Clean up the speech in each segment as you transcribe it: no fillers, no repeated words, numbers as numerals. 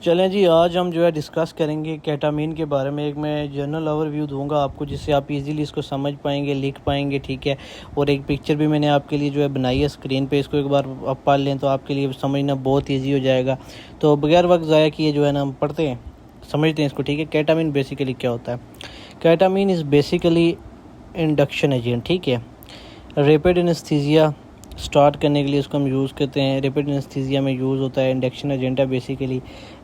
चलें जी, आज हम जो है डिस्कस करेंगे केटामीन के बारे में। एक मैं जनरल ओवरव्यू दूंगा आपको, जिससे आप इजीली इसको समझ पाएंगे, लिख पाएंगे, ठीक है। और एक पिक्चर भी मैंने आपके लिए जो है बनाई है स्क्रीन पे, इसको एक बार आप पढ़ लें तो आपके लिए समझना बहुत ईजी हो जाएगा। तो बगैर वक्त ज़ाया किए जो है ना हम पढ़ते हैं, समझते हैं इसको, ठीक है। केटामीन बेसिकली क्या होता है? केटामीन इज़ बेसिकली इंडक्शन एजेंट, ठीक है। रैपिड एनेस्थीसिया स्टार्ट करने के लिए इसको हम यूज़ करते हैं। रैपिड एनेस्थीसिया में यूज़ होता है। इंडक्शन एजेंट है, बेसिकली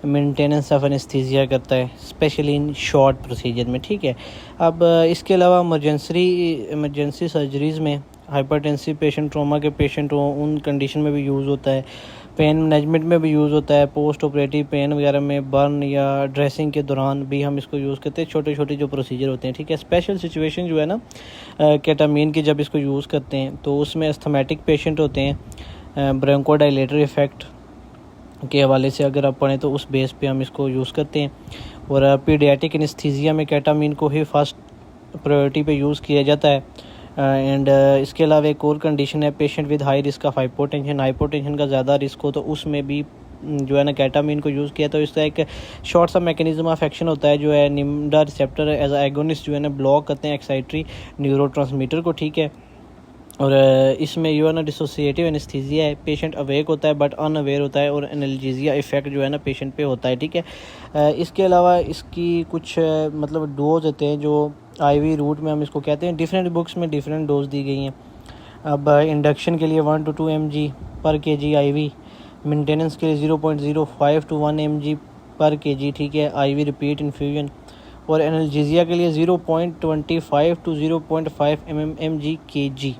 मेंटेनेंस ऑफ एनेस्थीसिया करता है, स्पेशली इन शॉर्ट प्रोसीजर में, ठीक है। अब इसके अलावा इमरजेंसी सर्जरीज़ में, हाइपरटेंसिव पेशेंट, ट्रोमा के पेशेंट हो, उन कंडीशन में भी यूज़ होता है। पेन मैनेजमेंट में भी यूज़ होता है। पोस्ट ऑपरेटिव पेन वगैरह में, बर्न या ड्रेसिंग के दौरान भी हम इसको यूज़ करते हैं। छोटे छोटे जो प्रोसीजर होते हैं, ठीक है। स्पेशल सिचुएशन जो है ना केटामीन की, जब इसको यूज़ करते हैं तो उसमें अस्थमेटिक पेशेंट होते हैं। ब्रोंकोडायलेटरी इफेक्ट के हवाले से अगर आप पढ़ें तो उस बेस पे हम इसको यूज़ करते हैं। और पीडियाट्रिक एनेस्थीसिया में केटामीन को ही फर्स्ट प्रायोरिटी पे यूज़ किया जाता है। एंड इसके अलावा एक और कंडीशन है, patient with high risk of hypotension का ज़्यादा रिस्क हो तो उसमें भी जो है ना केटामीन को यूज़ किया। तो इसका एक शॉर्ट सा मैकेनिज्म ऑफ एक्शन होता है, जो है निम्डा रिसेप्टर एज एगोनिस्ट जो है ना ब्लॉक करते हैं एक्साइटरी न्यूरोट्रांसमीटर को, ठीक है। और इसमें जो है ना डिसोसिएटिव एनेस्थीसिया है, पेशेंट अवेक होता है बट अनअवेयर होता है, और एनाल्जेसिया इफेक्ट जो है ना पेशेंट पे होता है, ठीक है। इसके अलावा इसकी कुछ मतलब डोज होते हैं जो आईवी रूट में हम इसको कहते हैं। डिफरेंट बुक्स में डिफरेंट डोज दी गई हैं। अब इंडक्शन के लिए 1 to 2 mg पर kg आईवी, मेंटेनेंस के लिए 0.05 to 1 mg पर kg, ठीक है, आईवी रिपीट इन्फ्यूजन। और एनाल्जेसिया के लिए 0.25 to 0.5 mg kg,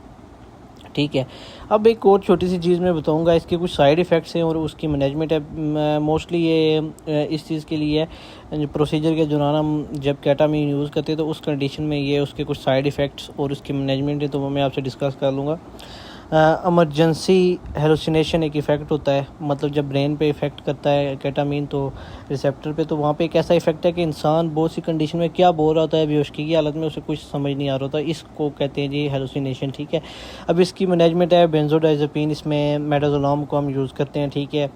ठीक है। अब एक और छोटी सी चीज़ मैं बताऊंगा, इसके कुछ साइड इफ़ेक्ट्स हैं और उसकी मैनेजमेंट है। मोस्टली ये इस चीज़ के लिए है, प्रोसीजर के दौरान हम जब केटामीन यूज़ करते हैं तो उस कंडीशन में ये उसके कुछ साइड इफ़ेक्ट्स और उसकी मैनेजमेंट है, तो वो मैं आपसे डिस्कस कर लूँगा। इमरजेंसी हेलुसिनेशन एक इफ़ेक्ट होता है, मतलब जब ब्रेन पे इफ़ेक्ट करता है केटामीन तो रिसेप्टर पे, तो वहाँ पे एक ऐसा इफ़ेक्ट है कि इंसान बहुत सी कंडीशन में क्या बोल रहा होता है, बेहोशी की हालत में उसे कुछ समझ नहीं आ रहा होता, इसको कहते हैं जी हेलुसिनेशन, ठीक है। अब इसकी मैनेजमेंट है बेंजोडाइज़ेपिन, इसमें मेडाजोलम को हम यूज़ करते हैं, ठीक है।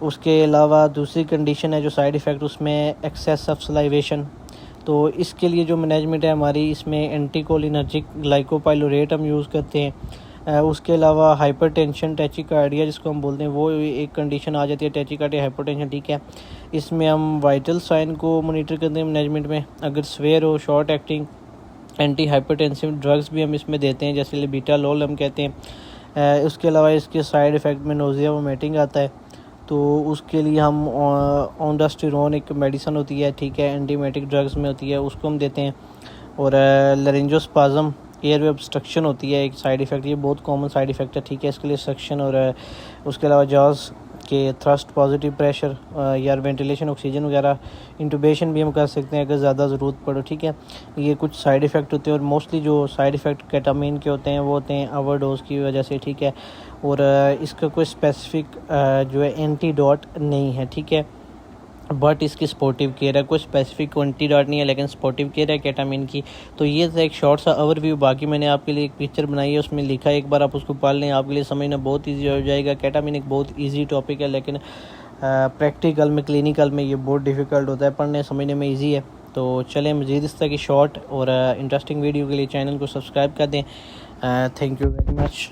उसके अलावा दूसरी कंडीशन है जो साइड इफ़ेक्ट, उसमें एक्सेस ऑफ सलाइवेशन, तो इसके लिए जो मैनेजमेंट है हमारी, इसमें एंटीकोलिनर्जिक ग्लाइकोपाइलोरेट हम यूज़ करते हैं। उसके अलावा हाइपरटेंशन, टैचिकार्डिया जिसको हम बोलते हैं, वो एक कंडीशन आ जाती है, टैचिकार्डिया हाइपरटेंशन, ठीक है। इसमें हम वाइटल साइन को मॉनिटर करते हैं मैनेजमेंट में। अगर स्वेयर हो, short acting anti hypertensive drugs भी हम इसमें देते हैं, जैसे लिबिटालोल हम कहते हैं। उसके अलावा इसके साइड इफ़ेक्ट में नोज़िया वोमिटिंग आता है, तो उसके लिए हम ओंडास्टिरोन एक मेडिसिन होती है, ठीक है, एंटीमेटिक ड्रग्स में होती है, उसको हम देते हैं। और लैरिंजोस्पाज्म, एयरवे ऑब्स्ट्रक्शन होती है एक साइड इफ़ेक्ट, ये बहुत कॉमन साइड इफ़ेक्ट है, ठीक है, इसके लिए सक्शन। और उसके अलावा जॉज के थ्रस्ट, पॉजिटिव प्रेशर या वेंटिलेशन, ऑक्सीजन वगैरह, इंटूबेशन भी हम कर सकते हैं अगर ज़्यादा ज़रूरत पड़े, ठीक है। ये कुछ साइड इफ़ेक्ट होते हैं, और मोस्टली जो साइड इफ़ेक्ट केटामीन के होते हैं वो होते हैं ओवरडोज की वजह से, ठीक है। और इसका कोई स्पेसिफिक जो है एंटीडोट नहीं है, ठीक है, बट इसकी स्पोर्टिव केयर है। कोई स्पेसिफिक एंटीडोट नहीं है, लेकिन स्पोर्टिव केयर है केटामीन की। तो ये था एक शॉर्ट सा ओवरव्यू। बाकी मैंने आपके लिए एक पिक्चर बनाई है, उसमें लिखा है, एक बार आप उसको पढ़ लें, आपके लिए समझना बहुत ईजी हो जाएगा। केटामीन एक बहुत ईजी टॉपिक है, लेकिन प्रैक्टिकल में, क्लिनिकल में ये बहुत डिफ़िकल्ट होता है, पढ़ने समझने में ईजी है। तो चलें, मज़ीद इस तरह की शॉर्ट और इंटरेस्टिंग वीडियो के लिए चैनल को सब्सक्राइब कर दें। Thank you very much.